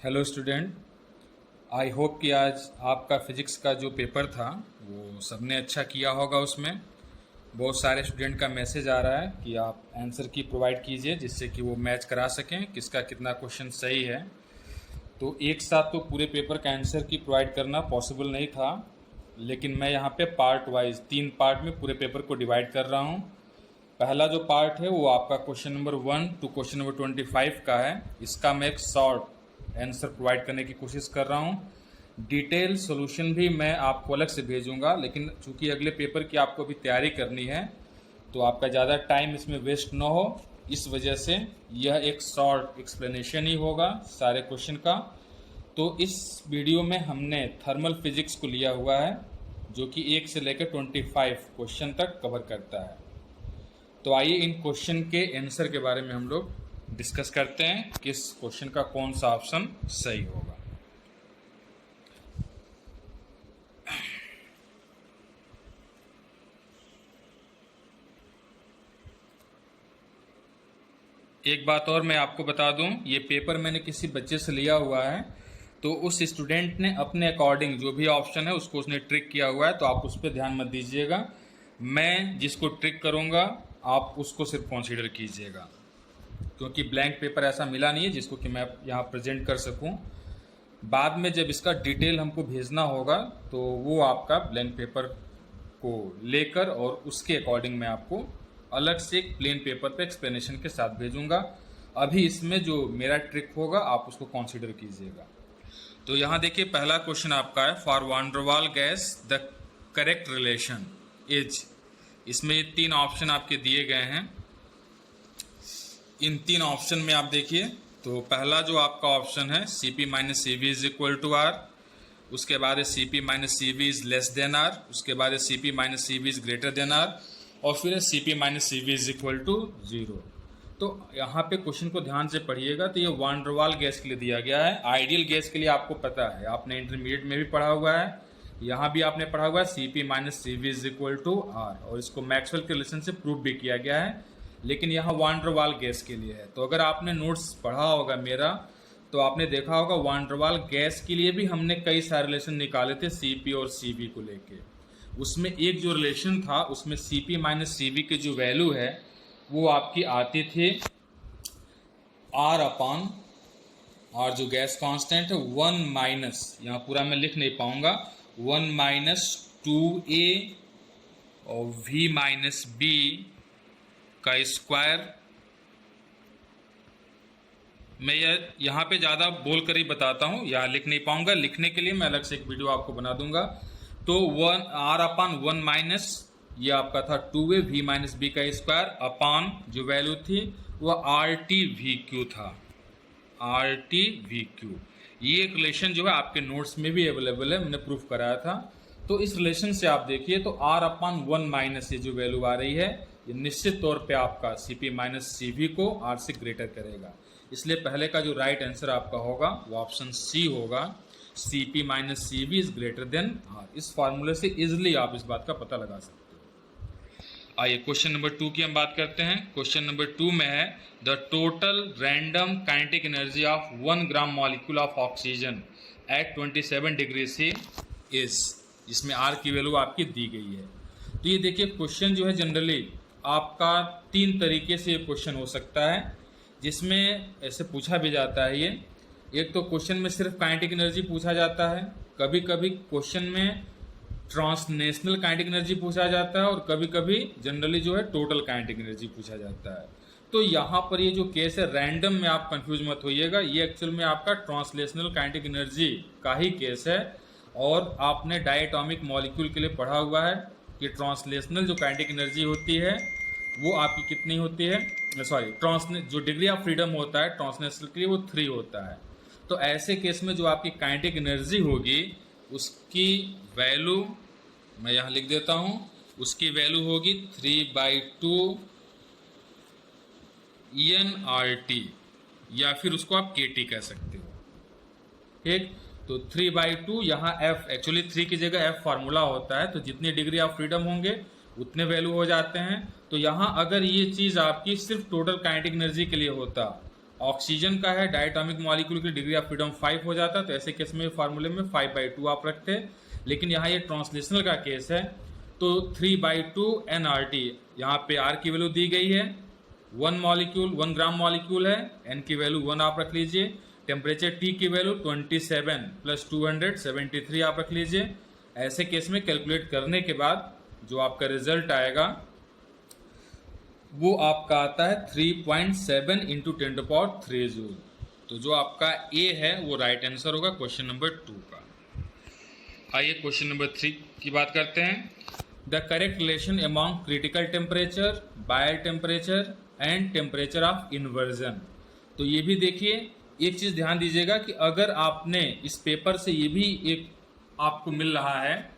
Hello student. I hope कि आज आपका फिजिक्स का जो पेपर था वो सबने अच्छा किया होगा। उसमें बहुत सारे स्टूडेंट का मैसेज आ रहा है कि आप आंसर की प्रोवाइड कीजिए जिससे कि वो मैच करा सकें किसका कितना क्वेश्चन सही है। तो एक साथ तो पूरे पेपर का आंसर की प्रोवाइड करना पॉसिबल नहीं था, लेकिन मैं यहाँ पे पार्ट वाइज 3 पार्ट में पूरे पेपर को डिवाइड कर रहा हूँ। पहला जो पार्ट है वो आपका question number 1 to question number 25 का है। इसका मैं एक शॉर्ट आंसर प्रोवाइड करने की कोशिश कर रहा हूँ। डिटेल सॉल्यूशन भी मैं आपको अलग से भेजूंगा, लेकिन चूंकि अगले पेपर की आपको अभी तैयारी करनी है तो आपका ज़्यादा टाइम इसमें वेस्ट ना हो, इस वजह से यह एक शॉर्ट एक्सप्लेनेशन ही होगा सारे क्वेश्चन का। तो इस वीडियो में हमने थर्मल फिजिक्स को लिया हुआ है जो कि 1 से लेकर 25 क्वेश्चन तक कवर करता है। तो आइए इन क्वेश्चन के आंसर के बारे में हम लोग डिस्कस करते हैं, किस क्वेश्चन का कौन सा ऑप्शन सही होगा। एक बात और मैं आपको बता दूं, ये पेपर मैंने किसी बच्चे से लिया हुआ है, तो उस स्टूडेंट ने अपने अकॉर्डिंग जो भी ऑप्शन है उसको उसने ट्रिक किया हुआ है, तो आप उस पर ध्यान मत दीजिएगा। मैं जिसको ट्रिक करूंगा आप उसको सिर्फ कंसीडर कीजिएगा, क्योंकि ब्लैंक पेपर ऐसा मिला नहीं है जिसको कि मैं यहाँ प्रेजेंट कर सकूं। बाद में जब इसका डिटेल हमको भेजना होगा तो वो आपका ब्लैंक पेपर को लेकर और उसके अकॉर्डिंग मैं आपको अलग से एक प्लेन पेपर पे एक्सप्लेनेशन के साथ भेजूंगा। अभी इसमें जो मेरा ट्रिक होगा आप उसको कंसीडर कीजिएगा। तो यहाँ देखिए पहला क्वेश्चन आपका है, फॉर वान डेर वाल gas the correct relation is. इसमें ये 3 ऑप्शन आपके दिए गए हैं। इन 3 ऑप्शन में आप देखिए, तो पहला जो आपका ऑप्शन है Cp minus C V is equal to R, उसके बाद है Cp minus C V is less than R, उसके बाद है Cp minus C V is greater than R, और फिर है Cp minus C V is equal to 0। तो यहाँ पे क्वेश्चन को ध्यान से पढ़िएगा। तो ये वान डेर वाल गैस के लिए दिया गया है। आइडियल गैस के लिए आपको पता है, आपने इंटरमीडिएट में भी पढ़ा हुआ है, यहाँ भी आपने पढ़ा हुआ है Cp minus C V is equal to R, और इसको मैक्सवेल के रिलेशन से प्रूव भी किया गया है। लेकिन यहाँ वान डेर वाल गैस के लिए है। तो अगर आपने नोट्स पढ़ा होगा मेरा, तो आपने देखा होगा वान डेर वाल गैस के लिए भी हमने कई सारे रिलेशन निकाले थे Cp और Cv को लेके। उसमें एक जो रिलेशन था उसमें Cp माइनस Cv की जो वैल्यू है वो आपकी आती थी R अपॉन R, जो गैस कांस्टेंट है 1 माइनस, यहाँ पूरा मैं लिख नहीं पाऊंगा, 1 माइनस 2a और v माइनस b का स्क्वायर। मैं यहाँ पे ज़्यादा बोल कर ही बताता हूँ, यहाँ लिख नहीं पाऊंगा, लिखने के लिए मैं अलग से एक वीडियो आपको बना दूंगा। तो 1 R अपॉन 1 माइनस, ये आपका था 2a v माइनस बी का स्क्वायर अपॉन जो वैल्यू थी वो RT/VQ था, RT/VQ। ये एक रिलेशन जो है आपके नोट्स में भी अवेलेबल है, मैंने प्रूफ कराया था। तो इस रिलेशन से आप देखिए, तो R अपॉन 1 माइनस ये जो वैल्यू आ रही है ये निश्चित तौर पे आपका Cp माइनस Cv को R से ग्रेटर करेगा। इसलिए पहले का जो राइट आंसर आपका होगा वो ऑप्शन सी होगा, Cp minus Cv is greater then R। इस फार्मूले से इजिली आप इस बात का पता लगा सकते हो। आइए क्वेश्चन नंबर 2 की हम बात करते हैं। क्वेश्चन नंबर 2 में है the total random kinetic energy of 1 gram molecule of oxygen at 27 degree C is, जिसमें R की वैल्यू आपकी दी गई है। तो ये देखिए क्वेश्चन जो है जनरली आपका 3 तरीके से ये क्वेश्चन हो सकता है, जिसमें ऐसे पूछा भी जाता है ये। एक तो क्वेश्चन में सिर्फ काइनेटिक एनर्जी पूछा जाता है, कभी कभी क्वेश्चन में ट्रांसलेशनल काइनेटिक एनर्जी पूछा जाता है, और कभी कभी जनरली जो है टोटल काइनेटिक एनर्जी पूछा जाता है। तो यहाँ पर ये जो केस है रैंडम में आप कंफ्यूज मत होइएगा, ये एक्चुअल में आपका ट्रांसलेशनल काइनेटिक एनर्जी का ही केस है। और आपने डायटोमिक मॉलिक्यूल के लिए पढ़ा हुआ है कि ट्रांसलेशनल जो काइनेटिक एनर्जी होती है वो आपकी कितनी होती है, सॉरी जो डिग्री ऑफ फ्रीडम होता है ट्रांसलेशनल के लिए वो 3 होता है। तो ऐसे केस में जो आपकी काइनेटिक एनर्जी होगी उसकी वैल्यू मैं यहाँ लिख देता हूँ, उसकी वैल्यू होगी 3/2 nRT, या फिर उसको आप KT कह सकते हो। ठीक, तो 3/2 यहाँ F, एक्चुअली 3 की जगह F फार्मूला होता है, तो जितनी डिग्री ऑफ फ्रीडम होंगे उतने वैल्यू हो जाते हैं। तो यहाँ अगर ये चीज़ आपकी सिर्फ टोटल काइनेटिक एनर्जी के लिए होता ऑक्सीजन का है डायटोमिक मॉलिक्यूल की डिग्री ऑफ फ्रीडम 5 हो जाता, तो ऐसे केस में फार्मूले में 5/2 आप रखते। लेकिन यहाँ ये ट्रांसलेशनल का केस है, तो 3/2 nRT, यहाँ पे R की वैल्यू दी गई है, 1 ग्राम मॉलिक्यूल है, N की वैल्यू 1 आप रख लीजिए, टेम्परेचर T की वैल्यू 27 + 273 आप रख लीजिए। ऐसे केस में कैलकुलेट करने के बाद जो आपका रिजल्ट आएगा वो आपका आता है 3.7 × 10³ जूल। तो जो आपका ए है वो राइट आंसर होगा क्वेश्चन नंबर 2 का। आइए क्वेश्चन नंबर 3 की बात करते हैं। The correct relation among critical temperature, Boyle temperature and temperature of inversion. तो ये भी देखिए, एक चीज़ ध्यान दीजिएगा कि अगर आपने इस पेपर से ये भी एक आपको मिल रहा है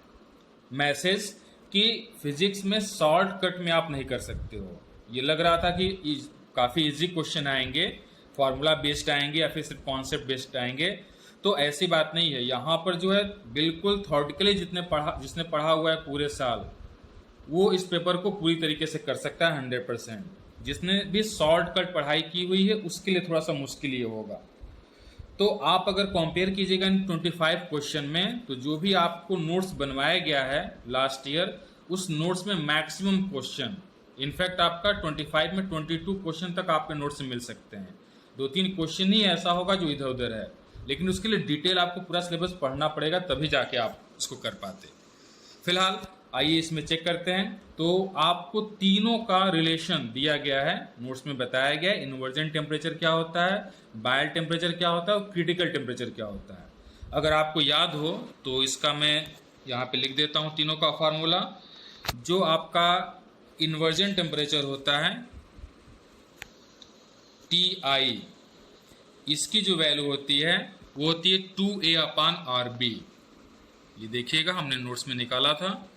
मैसेज कि फिजिक्स में शॉर्टकट में आप नहीं कर सकते हो। ये लग रहा था कि काफ़ी इजी क्वेश्चन आएंगे, फार्मूला बेस्ड आएंगे या फिर सिर्फ कॉन्सेप्ट बेस्ड आएंगे, तो ऐसी बात नहीं है। यहाँ पर जो है बिल्कुल थ्योरेटिकली जिसने पढ़ा हुआ है पूरे साल, वो इस पेपर को पूरी तरीके से कर सकता है 100%। जिसने भी शॉर्टकट पढ़ाई की हुई है उसके लिए थोड़ा सा मुश्किल ये होगा। तो आप अगर कंपेयर कीजिएगा इन 25 क्वेश्चन में, तो जो भी आपको नोट्स बनवाया गया है लास्ट ईयर, उस नोट्स में मैक्सिमम क्वेश्चन, इनफैक्ट आपका 25 में 22 क्वेश्चन तक आपके नोट्स में मिल सकते हैं। 2-3 क्वेश्चन ही ऐसा होगा जो इधर उधर है, लेकिन उसके लिए डिटेल आपको पूरा सिलेबस पढ़ना पड़ेगा, तभी जाके आप इसको कर पाते। फिलहाल आइए इसमें चेक करते हैं। तो आपको तीनों का रिलेशन दिया गया है, नोट्स में बताया गया है। इन्वर्जन टेम्परेचर क्या होता है, बायल टेम्परेचर क्या होता है और क्रिटिकल टेम्परेचर क्या होता है। अगर आपको याद हो तो इसका मैं यहाँ पे लिख देता हूँ तीनों का फार्मूला। जो आपका इन्वर्जन टेम्परेचर होता है TI, इसकी जो वैल्यू होती है वो होती है 2A/RB। ये देखिएगा हमने नोट्स में निकाला था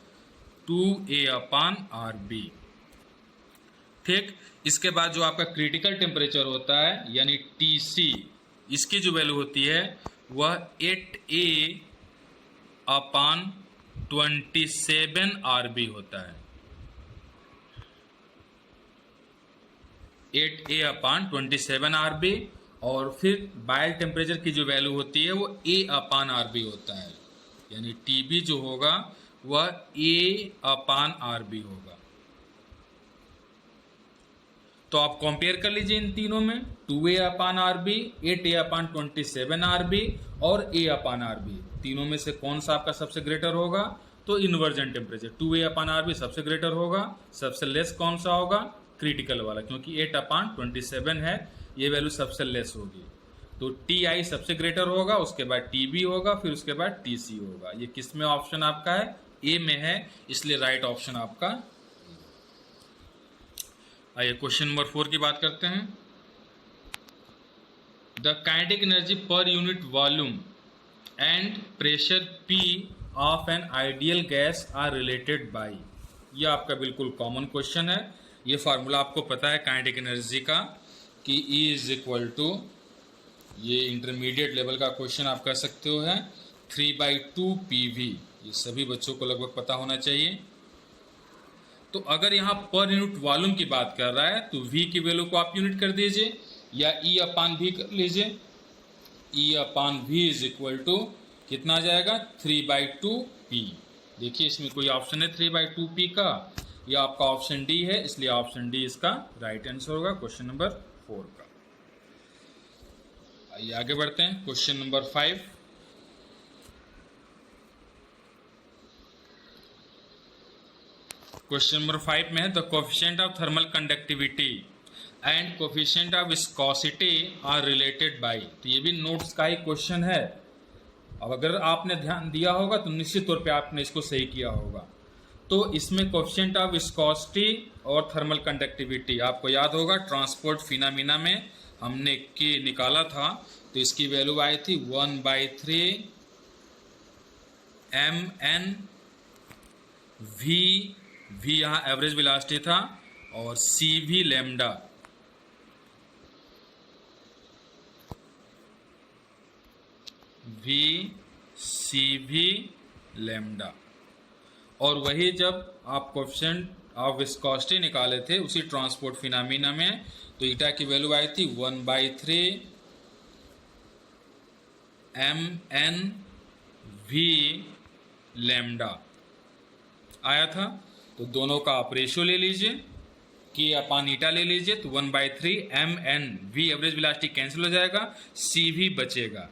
2A/RB। ठीक, इसके बाद जो आपका क्रिटिकल टेम्परेचर होता है यानी TC, इसकी जो वैल्यू होती है वह 8A/27RB होता है। 8A/27RB। और फिर बायल टेम्परेचर की जो वैल्यू होती है वो A/RB होता है, यानी TB जो होगा वह A/RB होगा। तो आप कंपेयर कर लीजिए इन तीनों में, 2A/RB, 8A/27RB और A/RB, तीनों में से कौन सा आपका सबसे ग्रेटर होगा? तो इन्वर्जन टेम्परेचर 2A/RB सबसे ग्रेटर होगा। सबसे लेस कौन सा होगा? क्रिटिकल वाला, क्योंकि 8/27 है, ये वैल्यू सबसे लेस होगी। तो TI सबसे ग्रेटर होगा, उसके बाद TB होगा, फिर उसके बाद TC होगा। ये किस में ऑप्शन आपका है? ए में है, इसलिए राइट ऑप्शन आपका। आइए क्वेश्चन नंबर 4 की बात करते हैं। The kinetic energy per unit volume and pressure P of an ideal gas are related by. ये आपका बिल्कुल कॉमन क्वेश्चन है। ये फार्मूला आपको पता है काइनेटिक एनर्जी का कि E = ये इंटरमीडिएट लेवल का क्वेश्चन आप कर सकते हो है 3/2 PV। ये सभी बच्चों को लगभग पता होना चाहिए। तो अगर यहाँ पर यूनिट वॉल्यूम की बात कर रहा है तो V की वैल्यू को आप यूनिट कर दीजिए या E/V कर लीजिए। E/V = कितना आ जाएगा? 3/2 P। देखिए इसमें कोई ऑप्शन है 3/2 P का, यह आपका ऑप्शन डी है, इसलिए ऑप्शन डी इसका राइट आंसर होगा क्वेश्चन नंबर 4 का। आइए आगे बढ़ते हैं क्वेश्चन नंबर 5। क्वेश्चन नंबर 5 में है the coefficient of thermal conductivity and coefficient of viscosity are related by. तो ये भी नोट्स का ही क्वेश्चन है। अब अगर आपने ध्यान दिया होगा तो निश्चित तौर पे आपने इसको सही किया होगा। तो इसमें कोफिशिएंट ऑफ विस्कोसिटी और थर्मल कंडक्टिविटी आपको याद होगा, ट्रांसपोर्ट फिनोमेना में हमने के निकाला था, तो इसकी वैल्यू आई थी 1/3 mn v यहाँ एवरेज वेलोसिटी था और CV लैम्डा। CV lambda. और वही जब आप कोफिशिएंट ऑफ विस्कोसिटी निकाले थे उसी ट्रांसपोर्ट फिनोमेना में, तो ईटा की वैल्यू आई थी 1/3 mn v लैम्डा आया था। तो दोनों का आप रेशियो ले लीजिए, के अपान ईटा ले लीजिए, तो 1/3 mn v average velocity cancel हो जाएगा, सी भी बचेगा।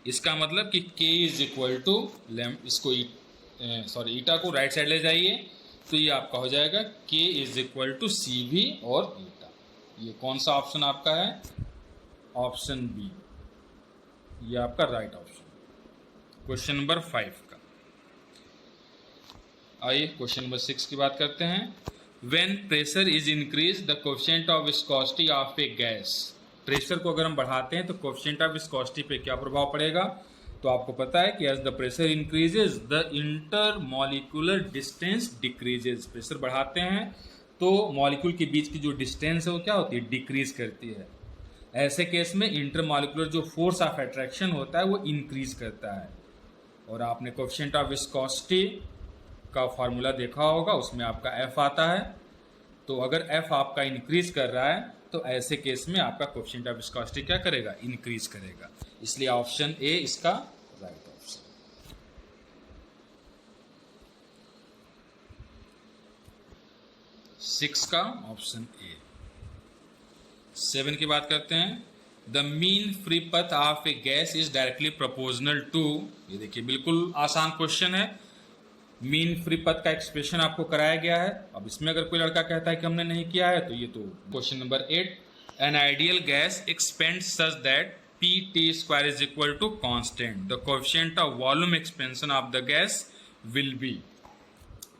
इसका मतलब कि k इज इक्वल टू इसको ईटा को राइट साइड ले जाइए, तो ये आपका हो जाएगा k इज इक्वल टू सी भी और ईटा। ये कौन सा ऑप्शन आपका है? ऑप्शन बी, ये आपका राइट ऑप्शन क्वेश्चन नंबर 5 का। आइए क्वेश्चन नंबर 6 की बात करते हैं। When pressure is increased, the coefficient of viscosity of a gas। Pressure को अगर हम बढ़ाते हैं तो कोएफिशिएंट ऑफ विस्कोसिटी पे क्या प्रभाव पड़ेगा? तो आपको पता है कि as the pressure increases the intermolecular distance decreases. Pressure बढ़ाते हैं तो मॉलिक्यूल के बीच की जो डिस्टेंस है वो क्या होती है? डिक्रीज करती है। ऐसे केस में इंटरमॉलिक्यूलर जो फोर्स ऑफ अट्रैक्शन होता है वो इंक्रीज करता है। और आपने कोएफिशिएंट ऑफ विस्कोसिटी का फार्मूला देखा होगा, उसमें आपका F आता है। तो अगर F आपका इंक्रीज कर रहा है तो ऐसे केस में आपका कोएफिशिएंट ऑफ विस्कोसिटी क्या करेगा? इंक्रीज करेगा। इसलिए ऑप्शन ए इसका राइट ऑप्शन। 6 का ऑप्शन ए। 7 की बात करते हैं। The mean free path of a gas is directly proportional to. ये देखिए बिल्कुल आसान क्वेश्चन है। मीन फ्री पथ का एक्सप्रेशन आपको कराया गया है। अब इसमें अगर कोई लड़का कहता है कि हमने नहीं किया है तो ये तो question number 8। An ideal gas expand such that Pt² is equal to constant. The coefficient of volume expansion of the gas will be.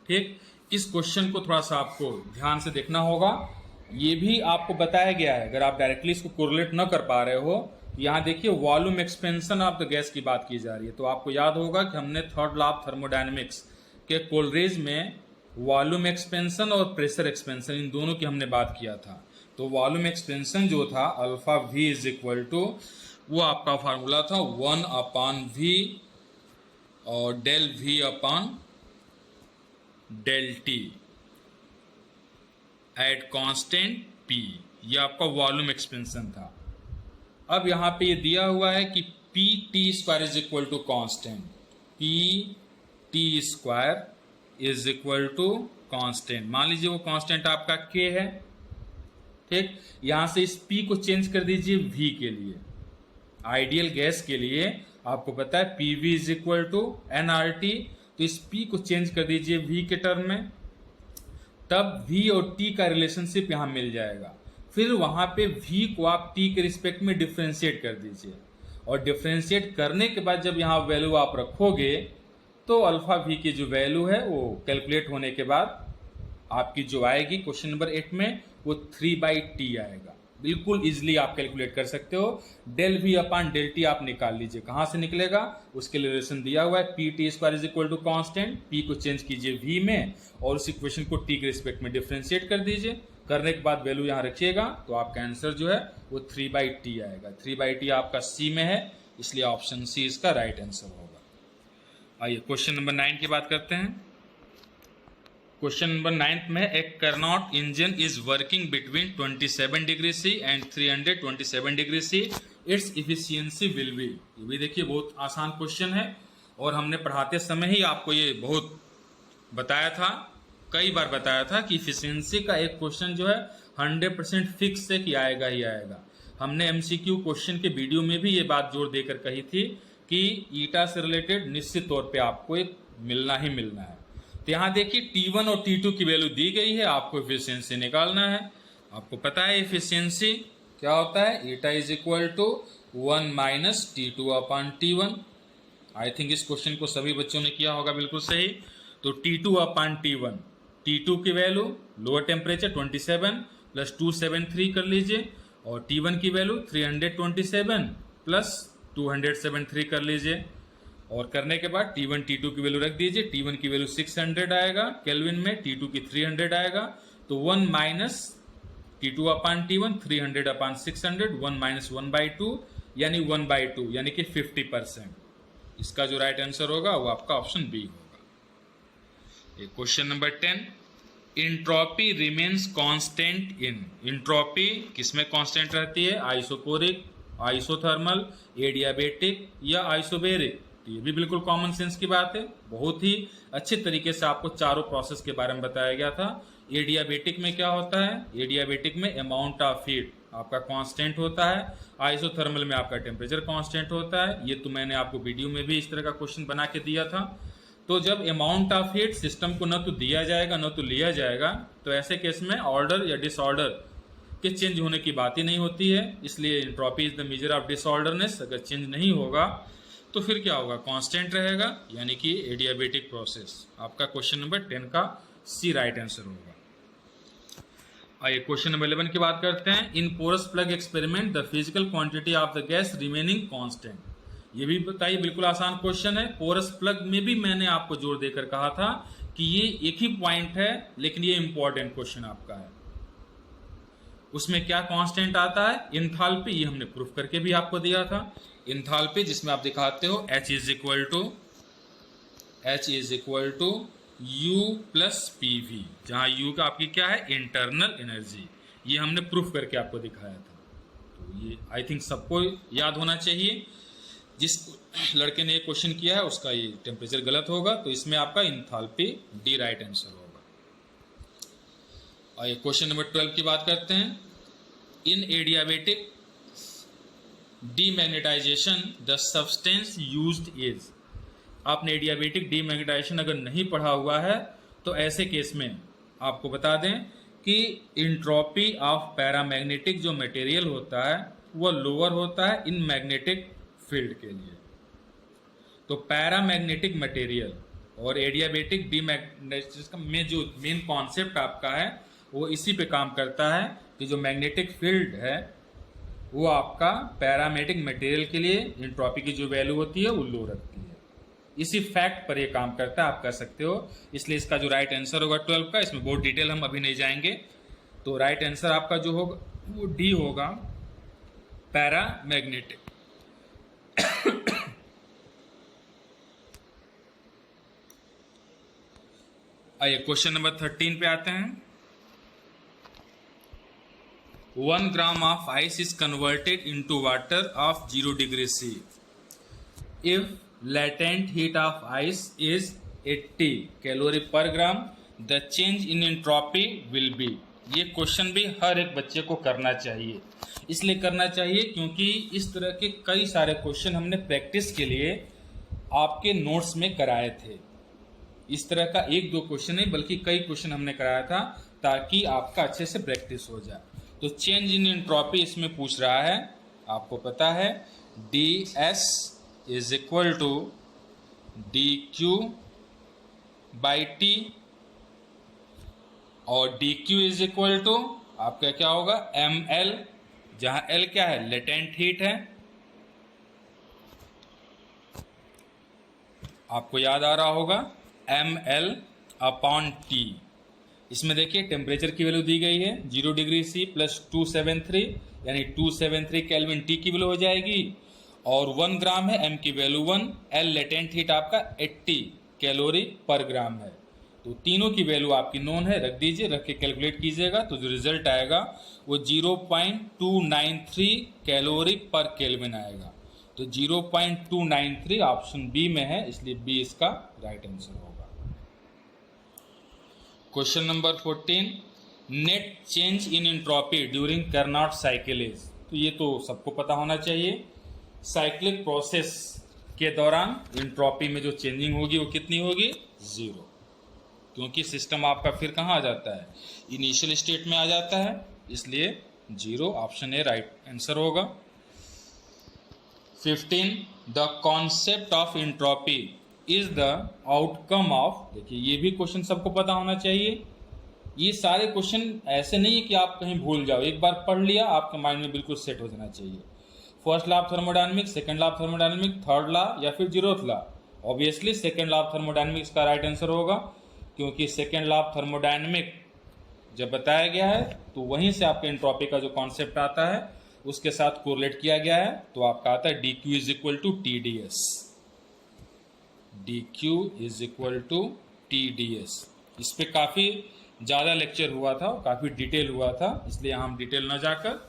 ठीक, इस क्वेश्चन को थोड़ा सा आपको ध्यान से देखना होगा। ये भी आपको बताया गया है, अगर आप डायरेक्टली इसको कोरिलेट न कर पा रहे हो, यहाँ देखिए volume expansion of the gas की बात की जा रही है। तो आपको याद होगा कि हमने थर्ड लॉ ऑफ थर्मोडायनेमिक्स के कोलरेज में वॉल्यूम एक्सपेंशन और प्रेशर एक्सपेंशन इन दोनों की हमने बात किया था। तो वॉल्यूम एक्सपेंशन जो था alpha V is equal to, वो आपका फार्मूला था 1/v और del v upon del T at constant p। ये आपका वॉल्यूम एक्सपेंशन था। अब यहां पे ये दिया हुआ है कि Pt² is equal to constant, Pt² is equal to constant. मान लीजिए वो कांस्टेंट आपका k है। ठीक, यहां से इस p को चेंज कर दीजिए v के लिए। आइडियल गैस के लिए आपको पता है PV is equal to nRT, तो इस p को चेंज कर दीजिए v के टर्म में, तब v और t का रिलेशनशिप यहां मिल जाएगा। फिर वहां पे v को आप t के रिस्पेक्ट में डिफ्रेंशिएट कर दीजिए, और डिफ्रेंशिएट करने के बाद जब यहां वैल्यू आप रखोगे तो अल्फा v की जो वैल्यू है वो कैलकुलेट होने के बाद आपकी जो आएगी क्वेश्चन नंबर 8 में वो 3/t आएगा। बिल्कुल इजीली आप कैलकुलेट कर सकते हो। Del v upon del T आप निकाल लीजिए, कहां से निकलेगा? उसके लिए रिलेशन दिया हुआ है Pt² is equal to constant. p को चेंज कीजिए v में और उस इक्वेशन को t के रिस्पेक्ट में डिफ्रेंशिएट कर दीजिए। करने के बाद वैल्यू यहां रखिएगा तो आपका आंसर जो है वो 3/t आएगा। 3/t आपका c में है, इसलिए ऑप्शन सी इसका राइट आंसर होगा। आइए क्वेश्चन नंबर 9 की बात करते हैं। क्वेश्चन नंबर 9 में एक Carnot engine is working between 27 degree C and 327 degree C, its efficiency will be. ये भी देखिए बहुत आसान क्वेश्चन है और हमने पढ़ाते समय ही आपको ये बहुत बताया था, कई बार बताया था कि इफिशियंसी का एक क्वेश्चन जो है 100% फिक्स है कि आएगा ही आएगा। हमने MCQ क्वेश्चन के वीडियो में भी ये बात जोर देकर कही थी कि ईटा से रिलेटेड निश्चित तौर पे आपको एक मिलना ही मिलना है। तो यहाँ देखिए T1 और T2 की वैल्यू दी गई है, आपको इफिशियंसी निकालना है। आपको पता है इफिशियंसी क्या होता है? Eta is equal to 1 - T2 upon T1। I think इस क्वेश्चन को सभी बच्चों ने किया होगा बिल्कुल सही। तो T2 अपॉन T1, T2 की वैल्यू लोअर टेम्परेचर 27 प्लस 273 कर लीजिए, और T1 की वैल्यू 327 प्लस 273 कर लीजिए। और करने के बाद T1 T2 की वैल्यू रख दीजिए। T1 की वैल्यू 600 आएगा केल्विन में, T2 की 300 आएगा। तो 1 - T2 अपॉन T1 300 अपॉन 600, 1 - 1/2 यानी 1/2 यानी कि 50%। इसका जो राइट आंसर होगा वो आपका ऑप्शन बी होगा। Question number 10, entropy remains constant in, entropy किसमें कांस्टेंट रहती है? आइसोकोरिक, आइसोथर्मल, एडियाबेटिक या आइसोबेरिक। तो ये भी बिल्कुल कॉमन सेंस की बात है। बहुत ही अच्छे तरीके से आपको चारों प्रोसेस के बारे में बताया गया था। एडियाबेटिक में क्या होता है? एडियाबेटिक में अमाउंट ऑफ हीट आपका कांस्टेंट होता है। आइसोथर्मल में आपका टेम्परेचर कांस्टेंट होता है। ये तो मैंने आपको वीडियो में भी इस तरह का क्वेश्चन बना के दिया था। तो जब अमाउंट ऑफ हीट सिस्टम को न तो दिया जाएगा न तो लिया जाएगा, तो ऐसे केस में ऑर्डर या डिसऑर्डर के चेंज होने की बात ही नहीं होती है। इसलिए entropy is the measure of disorderness. अगर चेंज नहीं होगा तो फिर क्या होगा? कांस्टेंट रहेगा, यानी कि एडियाबेटिक प्रोसेस। आपका क्वेश्चन नंबर 10 का सी राइट आंसर होगा। आइए क्वेश्चन नंबर 11 की बात करते हैं। In porous plug experiment the physical quantity of the gas remaining constant. ये भी बताइए, बिल्कुल आसान क्वेश्चन है। पोरस प्लग में भी मैंने आपको जोर देकर कहा था कि ये एक ही पॉइंट है, लेकिन ये इंपॉर्टेंट क्वेश्चन आपका है। उसमें क्या कांस्टेंट आता है? इंथाल्पी। ये हमने प्रूफ करके भी आपको दिया था। इंथाल्पी जिसमें आप दिखाते हो H is equal to U plus PV, जहां U का आपकी क्या है? Internal energy. ये हमने प्रूफ करके आपको दिखाया था। तो ये आई थिंक सबको याद होना चाहिए। जिस लड़के ने ये क्वेश्चन किया है उसका ये टेम्परेचर गलत होगा, तो इसमें आपका इंथाल्पी डी राइट आंसर होगा। और ये क्वेश्चन नंबर 12 की बात करते हैं। In adiabatic demagnetization the substance used is. आपने एडियाबेटिक डीमैग्नेटाइजेशन अगर नहीं पढ़ा हुआ है तो ऐसे केस में आपको बता दें कि इंट्रोपी ऑफ पैरामैग्नेटिक जो मटेरियल होता है वह लोअर होता है इन मैग्नेटिक फील्ड के लिए। तो पैरामैग्नेटिक मटेरियल और एडियाबेटिक डीमैग्नेटाइजेशन में जो मेन कॉन्सेप्ट आपका है वो इसी पे काम करता है कि जो मैग्नेटिक फील्ड है वो आपका पैरामैग्नेटिक मटेरियल के लिए एंट्रोपी की जो वैल्यू होती है वो लो रखती है। इसी फैक्ट पर ये काम करता है, आप कर सकते हो। इसलिए इसका जो राइट आंसर होगा 12 का, इसमें बहुत डिटेल हम अभी नहीं जाएंगे। तो राइट आंसर आपका जो होगा वो डी होगा, पैरामैग्नेटिक। आइए क्वेश्चन नंबर 13 पे आते हैं। 1 gram of ice is converted into water of 0 degree C if latent heat of ice is 80 calorie पर ग्राम, the change in entropy will be। ये क्वेश्चन भी हर एक बच्चे को करना चाहिए। इसलिए करना चाहिए क्योंकि इस तरह के कई सारे क्वेश्चन हमने प्रैक्टिस के लिए आपके नोट्स में कराए थे। इस तरह का एक दो क्वेश्चन नहीं बल्कि कई क्वेश्चन हमने कराया था ताकि आपका अच्छे से प्रैक्टिस हो जाए। तो चेंज इन एंट्रोपी इसमें पूछ रहा है, आपको पता है ds is equal to dq by T, और dq इज इक्वल टू आपका क्या होगा? ml, जहां l क्या है? लेटेंट हीट है। आपको याद आ रहा होगा ml अपॉन t। इसमें देखिए टेम्परेचर की वैल्यू दी गई है 0 डिग्री C प्लस 273, यानी 273 केल्विन T की वैल्यू हो जाएगी, और 1 ग्राम है, M की वैल्यू 1, L लेटेंट हीट आपका 80 कैलोरी पर ग्राम है। तो तीनों की वैल्यू आपकी नोन है, रख दीजिए, रख के कैलकुलेट कीजिएगा तो जो रिजल्ट आएगा वो 0.293 कैलोरी पर केल्विन आएगा। तो 0.293 ऑप्शन बी में है, इसलिए बी इसका राइट आंसर होगा। Question number 14, net change in entropy during Carnot cycle is. तो ये तो सबको पता होना चाहिए। साइक्लिक प्रोसेस के दौरान एंट्रोपी में जो चेंजिंग होगी वो कितनी होगी? 0, क्योंकि सिस्टम आपका फिर कहाँ आ जाता है? इनिशियल स्टेट में आ जाता है, इसलिए 0 ऑप्शन ए राइट आंसर होगा। 15, the concept of entropy is the outcome of. देखिए ये भी क्वेश्चन सबको पता होना चाहिए। ये सारे क्वेश्चन ऐसे नहीं है कि आप कहीं भूल जाओ, एक बार पढ़ लिया आपके माइंड में बिल्कुल सेट हो जाना चाहिए। First law of thermodynamics, second law of thermodynamics, third law या फिर 0th law. Obviously second law of thermodynamics का राइट आंसर होगा, क्योंकि सेकंड लॉ ऑफ थर्मोडायनेमिक जब बताया गया है तो वहीं से आपके एंट्रोपी का जो कॉन्सेप्ट आता है उसके साथ कोरिलेट किया गया है। तो आपका आता है dq is equal to TdS। dq is equal to TdS। इस पे काफ़ी ज़्यादा लेक्चर हुआ था, काफ़ी डिटेल हुआ था, इसलिए हम डिटेल ना जाकर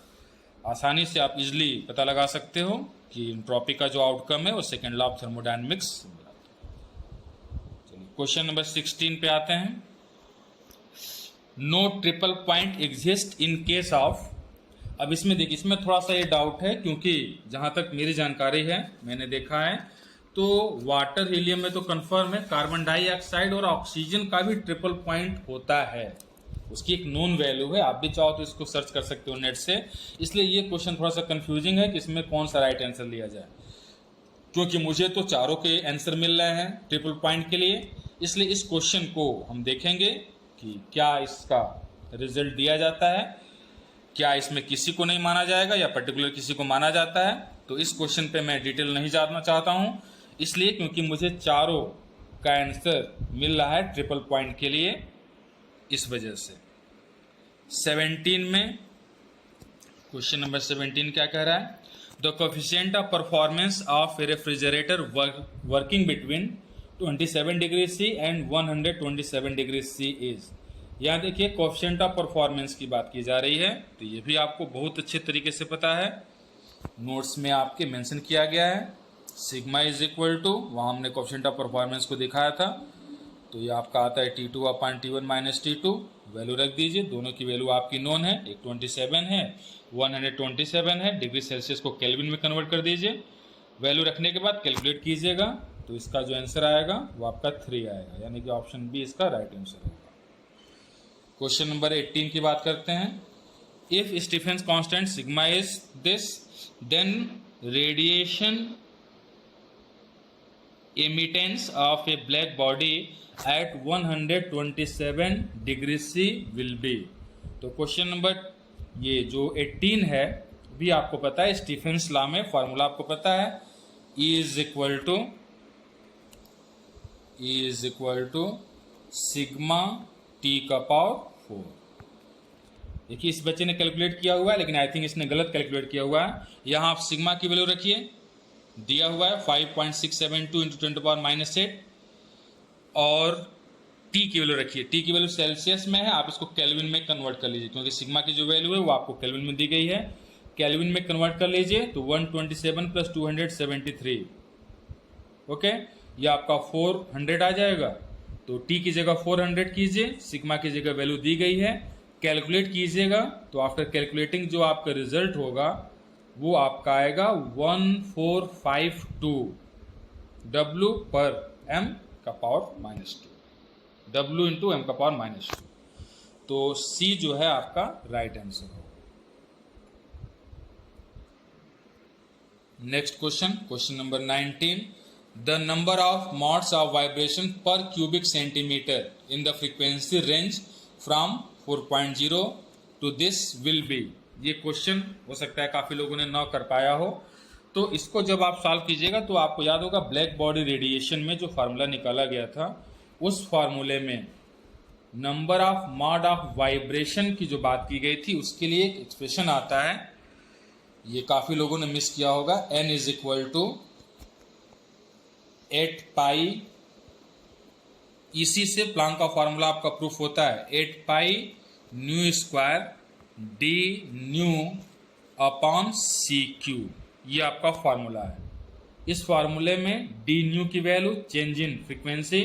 आसानी से आप इजली पता लगा सकते हो कि एंट्रोपी का जो आउटकम है वो सेकेंड लॉ ऑफ थर्मोडायनेमिक्स। चलिए क्वेश्चन नंबर 16 पे आते हैं। No triple point exist in case of. अब इसमें देखिए, इसमें थोड़ा सा ये डाउट है, क्योंकि जहां तक मेरी जानकारी है, मैंने देखा है तो वाटर हीलियम में तो कंफर्म है, कार्बन डाइऑक्साइड और ऑक्सीजन का भी ट्रिपल पॉइंट होता है, उसकी एक नोन वैल्यू है। आप भी चाहो तो इसको सर्च कर सकते हो नेट से। इसलिए ये क्वेश्चन थोड़ा सा कंफ्यूजिंग है कि इसमें कौन सा राइट आंसर लिया जाए, क्योंकि मुझे तो चारों के आंसर मिल रहे हैं ट्रिपल पॉइंट के लिए। इसलिए इस क्वेश्चन को हम देखेंगे कि क्या इसका रिजल्ट दिया जाता है, क्या इसमें किसी को नहीं माना जाएगा या पर्टिकुलर किसी को माना जाता है। तो इस क्वेश्चन पे मैं डिटेल नहीं जानना चाहता हूं, इसलिए क्योंकि मुझे चारों का आंसर मिल रहा है ट्रिपल पॉइंट के लिए, इस वजह से। 17 में क्वेश्चन नंबर 17 क्या कह रहा है? The coefficient of performance of a refrigerator working between 27 degree C and 127 degree C is. यहाँ देखिए कोफिशिएंट ऑफ परफॉर्मेंस की बात की जा रही है, तो ये भी आपको बहुत अच्छे तरीके से पता है, नोट्स में आपके मेंशन किया गया है। सिग्मा इज इक्वल टू, वहाँ हमने कोफिशिएंट ऑफ परफॉर्मेंस को दिखाया था, तो ये आपका आता है T2 upon T1 minus T2। Value रख दीजिए, दोनों की वैल्यू आपकी नोन है, एक 27 है, 127 है। डिग्री सेल्सियस को केल्विन में कन्वर्ट कर दीजिए। वैल्यू रखने के बाद कैलकुलेट कीजिएगा, तो इसका जो आंसर आएगा वो आपका 3 आएगा, यानी कि ऑप्शन बी इसका राइट आंसर होगा। क्वेश्चन नंबर 18 की बात करते हैं। If Stefan's constant sigma is this, then radiation emittance of a black body at 127 degree C will be. तो क्वेश्चन नंबर ये जो 18 है भी आपको पता है, स्टीफेंस लॉ में फॉर्मूला आपको पता है, E is equal to sigma T का पावर 4। देखिए इस बच्चे ने कैलकुलेट किया हुआ है, लेकिन आई थिंक इसने गलत कैलकुलेट किया हुआ है। यहाँ आप सिग्मा की वैल्यू रखिए, दिया हुआ है 5.672 इंटू 10⁻⁸, और टी की वैल्यू रखिए, टी की वैल्यू सेल्सियस में है, आप इसको केल्विन में कन्वर्ट कर लीजिए, क्योंकि सिग्मा की जो वैल्यू है वो आपको केल्विन में दी गई है। केल्विन में कन्वर्ट कर लीजिए तो 127 प्लस 273, ओके, ये आपका 400 आ जाएगा। तो टी की जगह 400 कीजिए, सिग्मा की जगह वैल्यू दी गई है, कैलकुलेट कीजिएगा, तो आफ्टर कैलकुलेटिंग जो आपका रिजल्ट होगा वो आपका आएगा 1452 W पर m का पावर -2, W इंटू एम का पावर -2। तो C जो है आपका राइट आंसर होगा। Next question, question number 19। The number of modes of vibration per cubic centimetre in the frequency range from 4.0 to this will be. ये question हो सकता है काफ़ी लोगों ने ना कर पाया हो, तो इसको जब आप सॉल्व कीजिएगा तो आपको याद होगा ब्लैक बॉडी रेडिएशन में जो फार्मूला निकाला गया था, उस फार्मूले में number of mod of vibration की जो बात की गई थी उसके लिए एक एक्सप्रेशन आता है, ये काफ़ी लोगों ने मिस किया होगा। n इज इक्वल टू 8 पाई, इसी से प्लांक का फार्मूला आपका प्रूफ होता है, 8 pi nu square D nu upon C Q, ये आपका फार्मूला है। इस फार्मूले में डी न्यू की वैल्यू चेंज इन फ्रीक्वेंसी,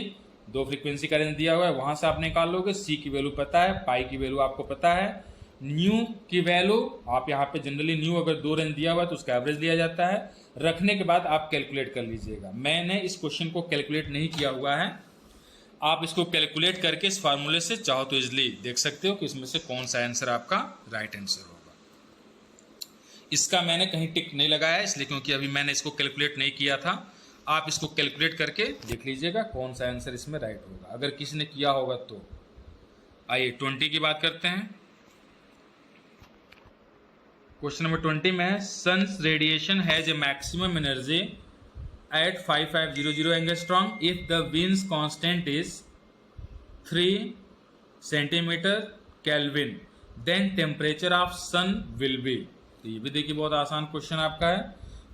दो फ्रीक्वेंसी का रेंज दिया हुआ है, वहां से आप निकाल लोगे। सी की वैल्यू पता है, पाई की वैल्यू आपको पता है, न्यू की वैल्यू आप यहाँ पे जनरली न्यू अगर दो रेंज दिया हुआ है तो उसका एवरेज लिया जाता है, रखने के बाद आप कैलकुलेट कर लीजिएगा। मैंने इस क्वेश्चन को कैलकुलेट नहीं किया हुआ है, आप इसको कैलकुलेट करके इस फार्मूले से चाहो तो इजिली देख सकते हो कि इसमें से कौन सा आंसर आपका राइट आंसर होगा। इसका मैंने कहीं टिक नहीं लगाया इसलिए क्योंकि अभी मैंने इसको कैलकुलेट नहीं किया था। आप इसको कैलकुलेट करके देख लीजिएगा कौन सा आंसर इसमें राइट होगा, अगर किसी ने किया होगा तो। आइए 20 की बात करते हैं। क्वेश्चन नंबर 20 में है, sun's radiation has a maximum energy at 5500 angstrom if the Wiens constant is 3 centimeter Kelvin, then temperature of sun will be। तो ये भी देखिए बहुत आसान क्वेश्चन आपका है।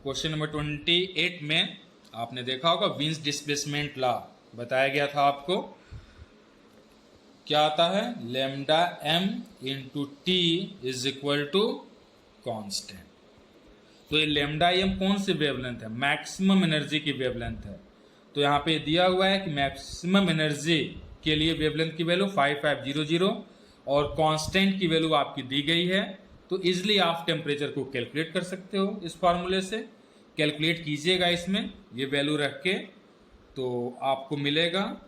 क्वेश्चन नंबर 28 में आपने देखा होगा विंस डिस्प्लेसमेंट लॉ बताया गया था आपको क्या आता है, lambda m into t is equal to constant. तो ये लैम्डा m कौन सी वेवलेंथ है, मैक्सिमम एनर्जी की वेवलेंथ है। तो यहाँ पे दिया हुआ है कि मैक्सिमम एनर्जी के लिए वेवलेंथ की वैल्यू 5500 और कांस्टेंट की वैल्यू आपकी दी गई है। तो इजिली आप टेम्परेचर को कैलकुलेट कर सकते हो इस फॉर्मूले से। कैलकुलेट कीजिएगा इसमें ये वैल्यू रख के, तो आपको मिलेगा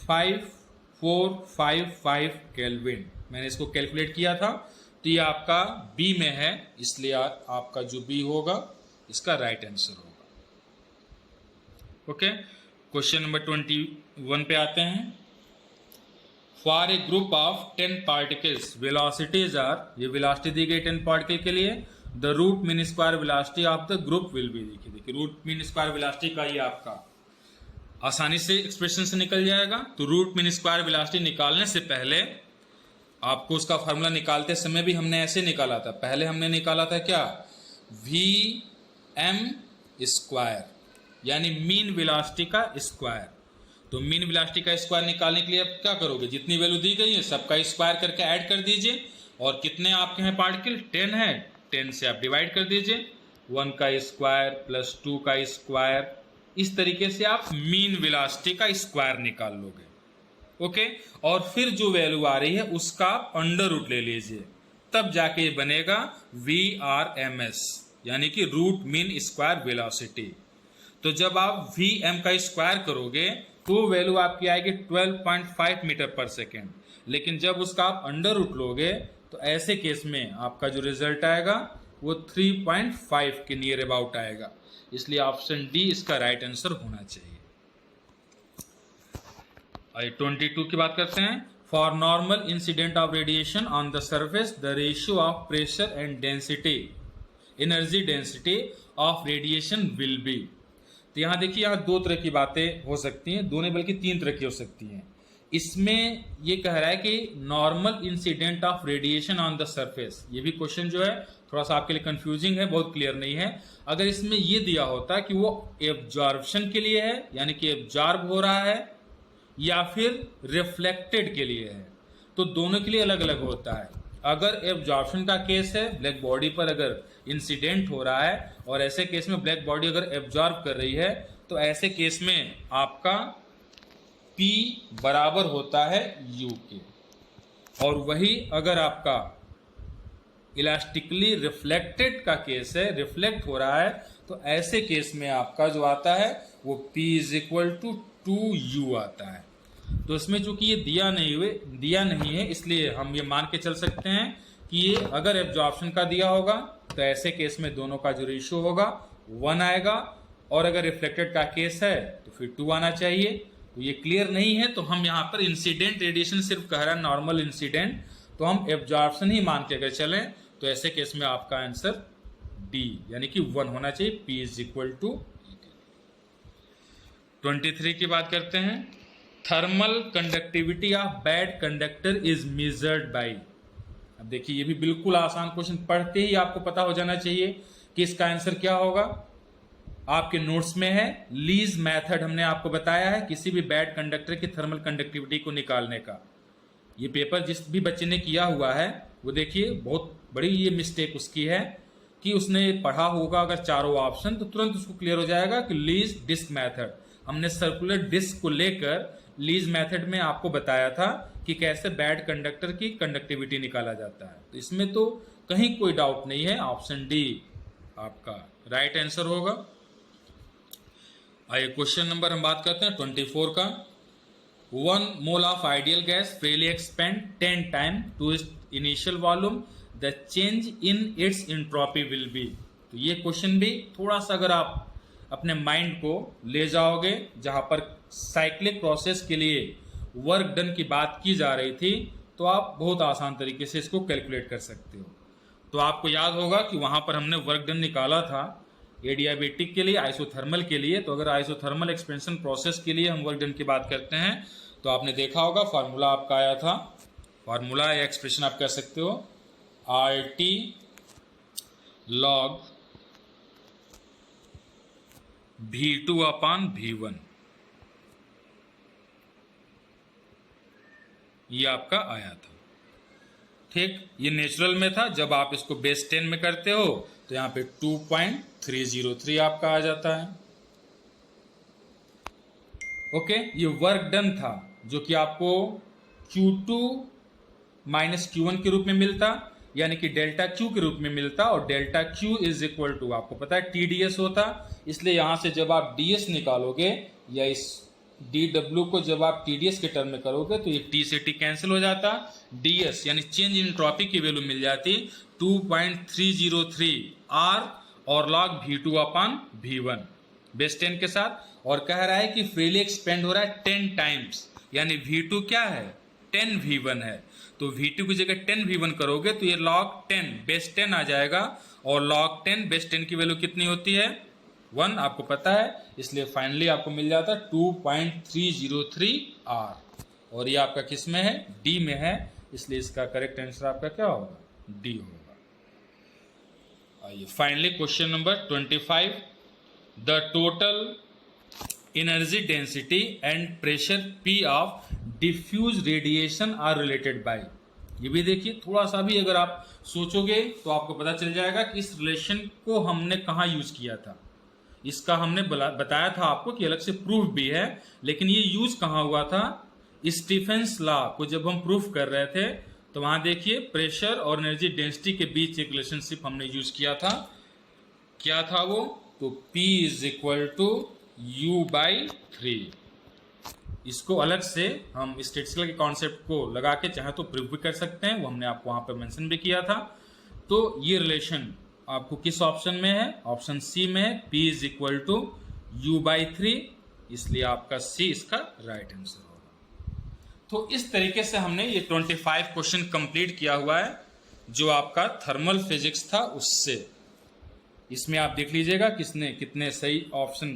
5455 केल्विन। मैंने इसको कैलकुलेट किया था, तो ये आपका बी में है, इसलिए आपका जो बी होगा इसका राइट आंसर होगा। ओके, क्वेश्चन नंबर 21 पे आते हैं। For a group of 10 particles velocities are, ये वेलोसिटी दी गई 10 पार्टिकल के लिए, the root mean square velocity of the group will be. देखिए रूट मीन स्क्वायर वेलोसिटी का ये आपका आसानी से एक्सप्रेशन से निकल जाएगा। तो रूट मीन स्क्वायर वेलोसिटी निकालने से पहले आपको उसका फार्मूला निकालते समय भी हमने ऐसे निकाला था। पहले हमने निकाला था क्या, वी एम स्क्वायर, यानी मीन वेलोसिटी का स्क्वायर। तो मीन वेलोसिटी का स्क्वायर निकालने के लिए आप क्या करोगे, जितनी वैल्यू दी गई है सबका स्क्वायर करके ऐड कर दीजिए, और कितने आपके हैं पार्टिकल, 10 है, 10 से आप डिवाइड कर दीजिए, 1 का स्क्वायर प्लस 2 का स्क्वायर। इस तरीके से आप मीन वेलोसिटी का स्क्वायर निकाल लोगे। ओके, और फिर जो वैल्यू आ रही है उसका आप अंडर रूट ले लीजिए, तब जाके ये बनेगा VRMS, यानी कि रूट मीन स्क्वायर वेलोसिटी। तो जब आप Vm का स्क्वायर करोगे तो वैल्यू आपकी आएगी 12.5 मीटर पर सेकेंड, लेकिन जब उसका आप अंडर रूट लोगे तो ऐसे केस में आपका जो रिजल्ट आएगा वो 3.5 के नियर अबाउट आएगा। इसलिए ऑप्शन डी इसका राइट आंसर होना चाहिए। 22 की बात करते हैं। For normal incident of radiation on the surface the ratio of pressure and density, energy density of radiation will be. तो यहाँ देखिए, यहाँ दो तरह की बातें हो सकती हैं, दो नहीं बल्कि तीन तरह की हो सकती हैं। इसमें ये कह रहा है कि normal incident of radiation on the surface, ये भी क्वेश्चन जो है थोड़ा सा आपके लिए कंफ्यूजिंग है, बहुत क्लियर नहीं है। अगर इसमें ये दिया होता कि वो एब्जॉर्प्शन के लिए है, यानी कि एब्जॉर्ब हो रहा है, या फिर रिफ्लेक्टेड के लिए है, तो दोनों के लिए अलग अलग होता है। अगर एब्जॉर्प्शन का केस है, ब्लैक बॉडी पर अगर इंसिडेंट हो रहा है, और ऐसे केस में ब्लैक बॉडी अगर एब्जॉर्ब कर रही है, तो ऐसे केस में आपका P बराबर होता है U के। और वही अगर आपका इलास्टिकली रिफ्लेक्टेड का केस है, रिफ्लेक्ट हो रहा है, तो ऐसे केस में आपका जो आता है वो P is equal to 2U आता है। तो इसमें चूंकि ये दिया नहीं है, इसलिए हम ये मान के चल सकते हैं कि ये अगर एब्जॉर्प्शन का दिया होगा तो ऐसे केस में दोनों का जो रेशियो होगा 1 आएगा, और अगर रिफ्लेक्टेड का केस है तो फिर 2 आना चाहिए। तो ये क्लियर नहीं है, तो हम यहाँ पर इंसिडेंट रेडिएशन सिर्फ कह रहा है, नॉर्मल इंसिडेंट, तो हम एब्जॉर्प्शन ही मान के अगर चलें तो ऐसे केस में आपका आंसर डी यानी कि 1 होना चाहिए। P is equal to. 23 की बात करते हैं। Thermal conductivity of bad conductor is measured by. अब देखिए, ये भी बिल्कुल आसान क्वेश्चन, पढ़ते ही आपको पता हो जाना चाहिए कि इसका आंसर क्या होगा। आपके नोट्स में है, लीज मेथड हमने आपको बताया है किसी भी बैड कंडक्टर की थर्मल कंडक्टिविटी को निकालने का। ये पेपर जिस भी बच्चे ने किया हुआ है वो देखिए, बहुत बड़ी ये मिस्टेक उसकी है कि उसने पढ़ा होगा अगर चारों ऑप्शन, तो तुरंत उसको क्लियर हो जाएगा कि लीज डिस्क मेथड। हमने सर्कुलर डिस्क को लेकर लीज मेथड में आपको बताया था कि कैसे बैड कंडक्टर की कंडक्टिविटी निकाला जाता है। तो इसमें तो कहीं कोई डाउट नहीं है, ऑप्शन डी आपका राइट आंसर होगा। आइए क्वेश्चन नंबर हम बात करते हैं 24 का। 1 mole of ideal gas freely expand 10 time to its initial volume, the change in its entropy will be. तो ये क्वेश्चन भी थोड़ा सा अगर आप अपने माइंड को ले जाओगे, जहां पर साइक्लिक प्रोसेस के लिए वर्क डन की बात की जा रही थी, तो आप बहुत आसान तरीके से इसको कैलकुलेट कर सकते हो। तो आपको याद होगा कि वहां पर हमने वर्क डन निकाला था एडियाबेटिक के लिए, आइसोथर्मल के लिए। तो अगर आइसोथर्मल एक्सपेंशन प्रोसेस के लिए हम वर्क डन की बात करते हैं, तो आपने देखा होगा फार्मूला आपका आया था, फार्मूला या एक्सप्रेशन आप कह सकते हो, RT log V2 upon V1। ये आपका आया था। ठीक, ये नेचुरल में था। जब आप इसको बेस 10 में करते हो तो यहाँ पे 2.303 आपका आ जाता है। ओके, ये वर्क डन था जो कि आपको Q2 माइनस Q1 के रूप में मिलता, यानी कि डेल्टा Q के रूप में मिलता, और delta Q is equal to आपको पता है TDS होता। इसलिए यहां से जब आप DS निकालोगे या इस DW को जब आप TDS के टर्म में करोगे तो ये T से T कैंसिल हो जाता, DS यानी चेंज इन एंट्रोपी की वैल्यू मिल जाती 2.303 R और log V2 अपान V1 बेस 10 के साथ। और कह रहा है कि फ्रीली एक्सपेंड हो रहा है 10 टाइम्स, यानी V2 क्या है 10 V1 है। तो V2 की जगह 10 V1 करोगे तो ये log 10 बेस 10 आ जाएगा, और log 10 बेस 10 की वैल्यू कितनी होती है 1, आपको पता है। इसलिए फाइनली आपको मिल जाता है 2.303 R, और ये आपका किस में है D में है, इसलिए इसका करेक्ट आंसर आपका क्या होगा D होगा। आइए finally question number 25, the total energy density and pressure P of diffuse radiation are related by. ये भी देखिए, थोड़ा सा भी अगर आप सोचोगे तो आपको पता चल जाएगा कि इस रिलेशन को हमने कहाँ यूज किया था। इसका हमने बताया था आपको कि अलग से प्रूफ भी है, लेकिन ये यूज कहाँ हुआ था, स्टीफेंस लॉ को जब हम प्रूफ कर रहे थे तो वहां देखिए प्रेशर और एनर्जी डेंसिटी के बीच एक रिलेशनशिप हमने यूज किया था। क्या था वो, तो P is equal to U/3। इसको अलग से हम स्टैटिस्टिकल के कॉन्सेप्ट को लगा के चाहे तो प्रूव भी कर सकते हैं, वो हमने आपको वहां पर मेंशन भी किया था। तो ये रिलेशन आपको किस ऑप्शन में है, ऑप्शन सी में है, P is equal to U/3, इसलिए आपका C इसका राइट आंसर होगा। तो इस तरीके से हमने ये 25 क्वेश्चन कंप्लीट किया हुआ है जो आपका थर्मल फिजिक्स था उससे। इसमें आप देख लीजिएगा किसने कितने सही ऑप्शन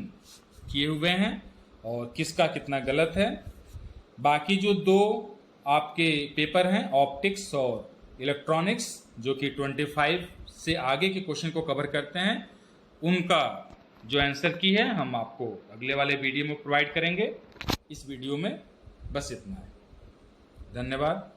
किए हुए हैं और किसका कितना गलत है। बाकी जो दो आपके पेपर हैं ऑप्टिक्स और इलेक्ट्रॉनिक्स जो कि 25 से आगे के क्वेश्चन को कवर करते हैं, उनका जो आंसर की है हम आपको अगले वाले वीडियो में प्रोवाइड करेंगे। इस वीडियो में बस इतना है। धन्यवाद।